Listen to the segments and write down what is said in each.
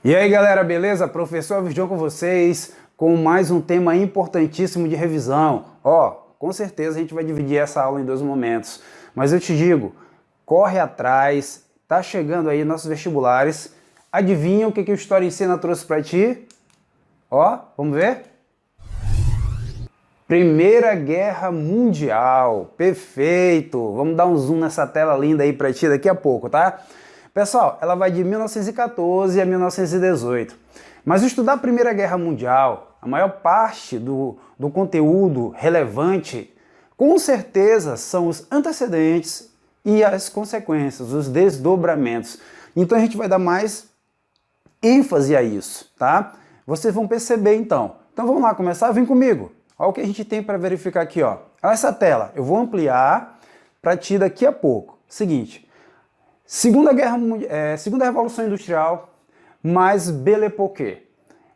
E aí galera, beleza? Professor Virgão com vocês, com mais um tema importantíssimo de revisão. Com certeza a gente vai dividir essa aula em dois momentos, mas eu te digo, corre atrás, tá chegando aí nossos vestibulares. Adivinha o que o História em Cena trouxe para ti? Vamos ver? Primeira Guerra Mundial, perfeito! Vamos dar um zoom nessa tela linda aí para ti daqui a pouco, tá? Pessoal, ela vai de 1914 a 1918. Mas estudar a Primeira Guerra Mundial, a maior parte do conteúdo relevante, com certeza são os antecedentes e as consequências, os desdobramentos. Então a gente vai dar mais ênfase a isso, tá? Vocês vão perceber então. Então vamos lá começar? Vem comigo. Olha o que a gente tem para verificar aqui, ó. Olha essa tela. Eu vou ampliar para ti daqui a pouco. Seguinte. Segunda Revolução Industrial, mais Belle Époque.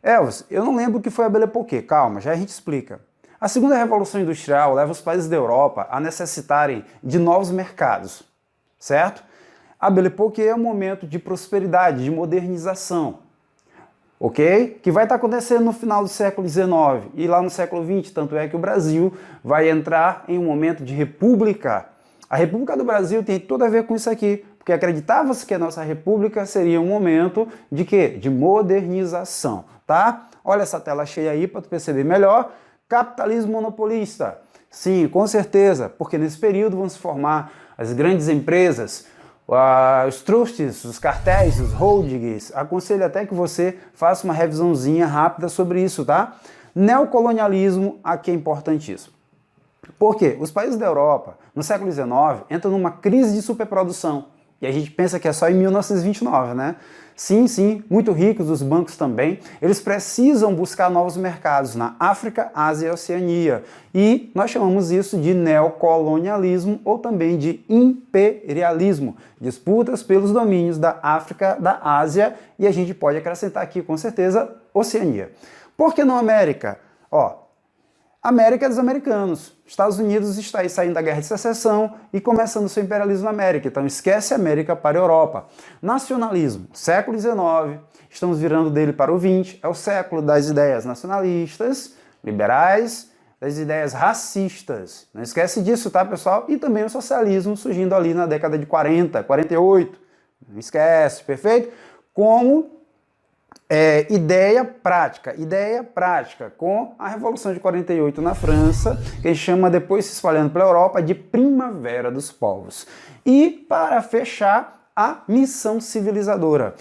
Elvis, eu não lembro o que foi a Belle Époque, calma, já a gente explica. A Segunda Revolução Industrial leva os países da Europa a necessitarem de novos mercados, certo? A Belle Époque é um momento de prosperidade, de modernização, ok? Que vai estar acontecendo no final do século XIX e lá no século XX, tanto é que o Brasil vai entrar em um momento de república. A República do Brasil tem tudo a ver com isso aqui, porque acreditava-se que a nossa república seria um momento de quê? De modernização, tá? Olha essa tela cheia aí para tu perceber melhor. Capitalismo monopolista. Sim, com certeza, porque nesse período vão se formar as grandes empresas, os trusts, os cartéis, os holdings. Aconselho até que você faça uma revisãozinha rápida sobre isso, tá? Neocolonialismo, aqui é importantíssimo. Por quê? Os países da Europa, no século XIX, entram numa crise de superprodução. E a gente pensa que é só em 1929, né? Sim, muito ricos, os bancos também. Eles precisam buscar novos mercados na África, Ásia e Oceania. E nós chamamos isso de neocolonialismo ou também de imperialismo. Disputas pelos domínios da África, da Ásia e a gente pode acrescentar aqui, com certeza, Oceania. Por que não América? América é dos americanos. Estados Unidos está aí saindo da Guerra de Secessão e começando seu imperialismo na América. Então esquece a América para a Europa. Nacionalismo, século XIX, estamos virando dele para o XX, é o século das ideias nacionalistas, liberais, das ideias racistas. Não esquece disso, tá, pessoal? E também o socialismo surgindo ali na década de 40, 48. Não esquece, perfeito? Como ideia prática, com a Revolução de 48 na França, que a gente chama, depois se espalhando pela Europa, de Primavera dos Povos. E, para fechar, a missão civilizadora.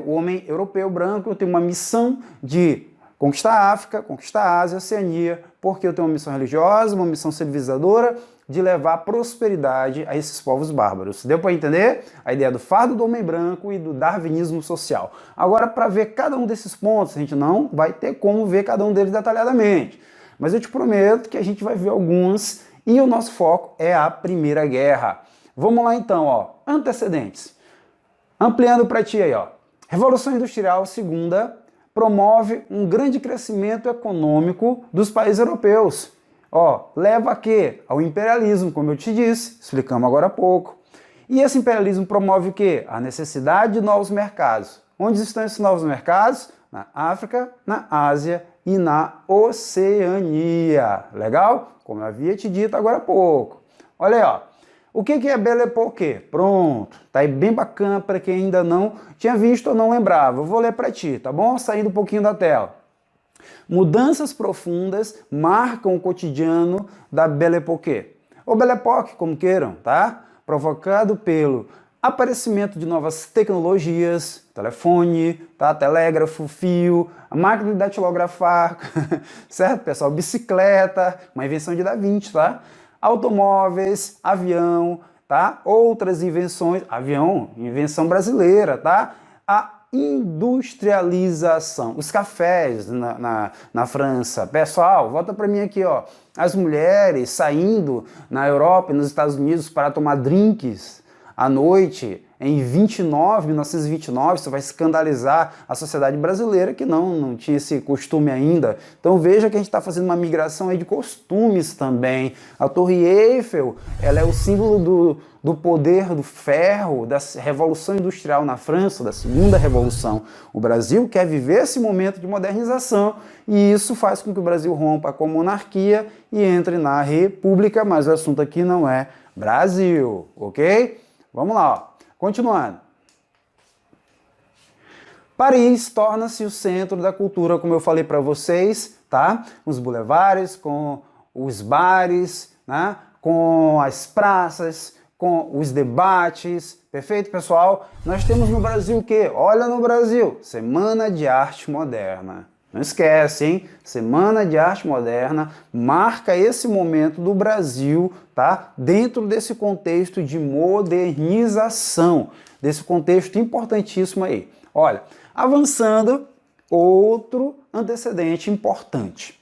O homem europeu branco, eu tenho uma missão de conquistar a África, conquistar a Ásia, a Oceania, porque eu tenho uma missão religiosa, uma missão civilizadora, de levar prosperidade a esses povos bárbaros. Deu para entender? A ideia do fardo do homem branco e do darwinismo social. Agora, para ver cada um desses pontos, a gente não vai ter como ver cada um deles detalhadamente. Mas eu te prometo que a gente vai ver alguns e o nosso foco é a Primeira Guerra. Vamos lá então, antecedentes. Ampliando para ti aí, Revolução Industrial, segunda, promove um grande crescimento econômico dos países europeus. Leva a quê? Ao imperialismo, como eu te disse, explicamos agora há pouco. E esse imperialismo promove o quê? A necessidade de novos mercados. Onde estão esses novos mercados? Na África, na Ásia e na Oceania. Legal? Como eu havia te dito agora há pouco. Olha aí, O que é Belle Époque? Pronto, tá aí bem bacana para quem ainda não tinha visto ou não lembrava. Eu vou ler para ti, tá bom? Saindo um pouquinho da tela. Mudanças profundas marcam o cotidiano da Belle Époque, ou Belle Époque, como queiram, tá? Provocado pelo aparecimento de novas tecnologias, telefone, tá? Telégrafo, fio, a máquina de datilografar, certo, pessoal? Bicicleta, uma invenção de Da Vinci, tá? Automóveis, avião, tá? Outras invenções, avião, invenção brasileira, tá? A industrialização, os cafés na França. Pessoal, volta para mim aqui, as mulheres saindo na Europa e nos Estados Unidos para tomar drinks à noite, em 1929, isso vai escandalizar a sociedade brasileira que não tinha esse costume ainda. Então veja que a gente está fazendo uma migração aí de costumes também. A Torre Eiffel, ela é o símbolo do poder do ferro, da Revolução Industrial na França, da Segunda Revolução. O Brasil quer viver esse momento de modernização e isso faz com que o Brasil rompa com a monarquia e entre na república, mas o assunto aqui não é Brasil, ok? Vamos lá, ó. Continuando. Paris torna-se o centro da cultura, como eu falei para vocês, tá? Os bulevares, com os bares, né? Com as praças, com os debates, perfeito, pessoal? Nós temos no Brasil o quê? Olha no Brasil, Semana de Arte Moderna. Não esquece, hein? Semana de Arte Moderna marca esse momento do Brasil, tá? Dentro desse contexto de modernização, desse contexto importantíssimo aí. Olha, avançando, outro antecedente importante,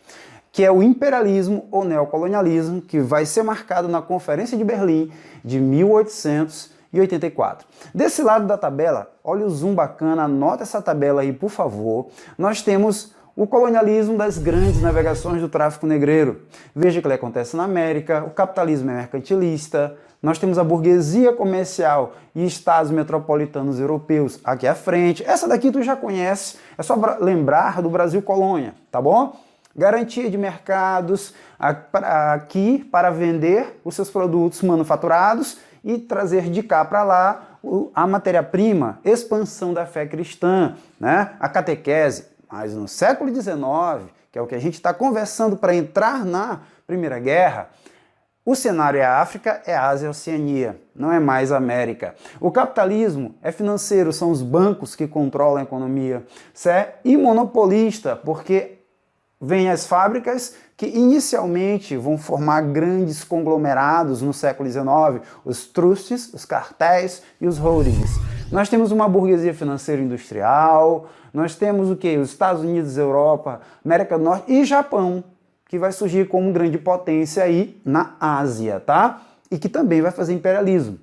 que é o imperialismo ou neocolonialismo, que vai ser marcado na Conferência de Berlim de 1884. Desse lado da tabela, olha o zoom bacana, anota essa tabela aí, por favor. Nós temos o colonialismo das grandes navegações do tráfico negreiro. Veja que ele acontece na América, o capitalismo é mercantilista, nós temos a burguesia comercial e estados metropolitanos europeus aqui à frente. Essa daqui tu já conhece, é só lembrar do Brasil colônia, tá bom? Garantia de mercados aqui para vender os seus produtos manufaturados e trazer de cá para lá a matéria-prima, expansão da fé cristã, né? A catequese. Mas no século XIX, que é o que a gente está conversando para entrar na Primeira Guerra, o cenário é a África, é a Ásia e a Oceania, não é mais a América. O capitalismo é financeiro, são os bancos que controlam a economia. Isso é monopolista, porque vêm as fábricas que inicialmente vão formar grandes conglomerados no século XIX, os trusts, os cartéis e os holdings. Nós temos uma burguesia financeira industrial, nós temos o quê? Os Estados Unidos, Europa, América do Norte e Japão, que vai surgir como grande potência aí na Ásia, tá? E que também vai fazer imperialismo.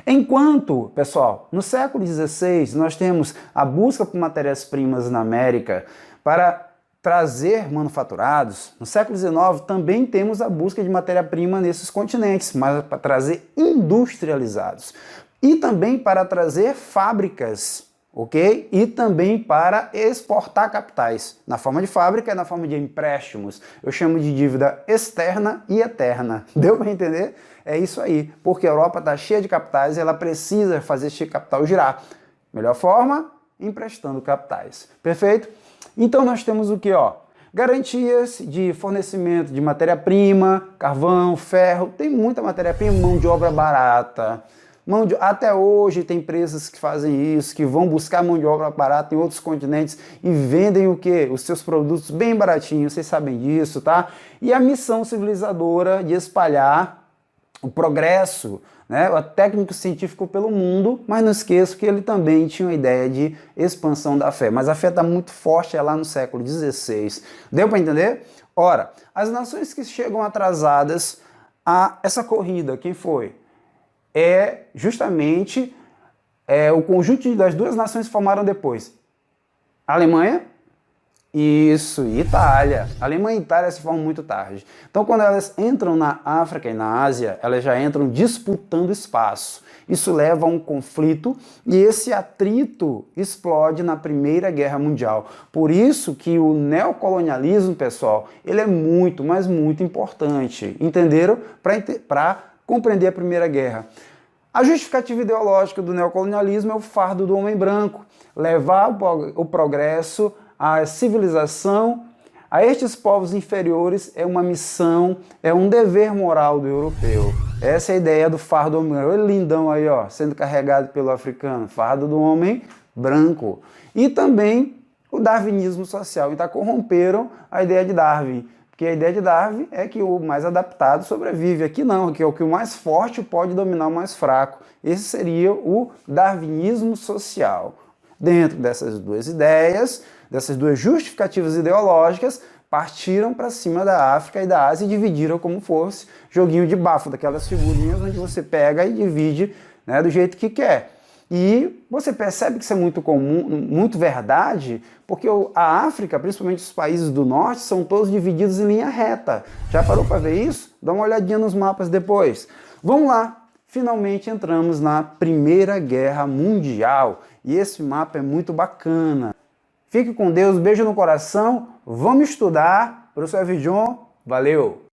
Enquanto, pessoal, no século XVI nós temos a busca por matérias-primas na América para trazer manufaturados, no século XIX também temos a busca de matéria-prima nesses continentes, mas para trazer industrializados. E também para trazer fábricas, ok? E também para exportar capitais, na forma de fábrica e na forma de empréstimos. Eu chamo de dívida externa e eterna. Deu para entender? É isso aí, porque a Europa está cheia de capitais e ela precisa fazer esse capital girar. Melhor forma? Emprestando capitais. Perfeito? Então nós temos o que, ó? Garantias de fornecimento de matéria-prima, carvão, ferro, tem muita matéria-prima, mão de obra barata. Até hoje tem empresas que fazem isso, que vão buscar mão de obra barata em outros continentes e vendem o quê? Os seus produtos bem baratinhos, vocês sabem disso, tá? E a missão civilizadora de espalhar o progresso, né, o técnico científico pelo mundo, mas não esqueça que ele também tinha uma ideia de expansão da fé. Mas a fé está muito forte, é lá no século XVI. Deu para entender? Ora, as nações que chegam atrasadas a essa corrida, quem foi? É justamente o conjunto das duas nações que formaram depois. A Alemanha, isso, e Itália. A Alemanha e Itália se formam muito tarde. Então, quando elas entram na África e na Ásia, elas já entram disputando espaço. Isso leva a um conflito e esse atrito explode na Primeira Guerra Mundial. Por isso que o neocolonialismo, pessoal, ele é muito, mas muito importante. Entenderam? Para compreender a Primeira Guerra. A justificativa ideológica do neocolonialismo é o fardo do homem branco, levar o progresso, a civilização a estes povos inferiores é uma missão, é um dever moral do europeu. Essa é a ideia do fardo do homem branco. Olha o lindão aí, ó, sendo carregado pelo africano, fardo do homem branco. E também o darwinismo social. Então corromperam a ideia de Darwin. Porque a ideia de Darwin é que o mais adaptado sobrevive. Aqui não, aqui é o que o mais forte pode dominar o mais fraco. Esse seria o darwinismo social. Dentro dessas duas ideias, dessas duas justificativas ideológicas, partiram para cima da África e da Ásia e dividiram como fosse joguinho de bafo, daquelas figurinhas onde você pega e divide, né, do jeito que quer. E você percebe que isso é muito comum, muito verdade, porque a África, principalmente os países do norte, são todos divididos em linha reta. Já parou para ver isso? Dá uma olhadinha nos mapas depois. Vamos lá! Finalmente entramos na Primeira Guerra Mundial e esse mapa é muito bacana. Fique com Deus, beijo no coração, vamos estudar. Professor Evijon, valeu!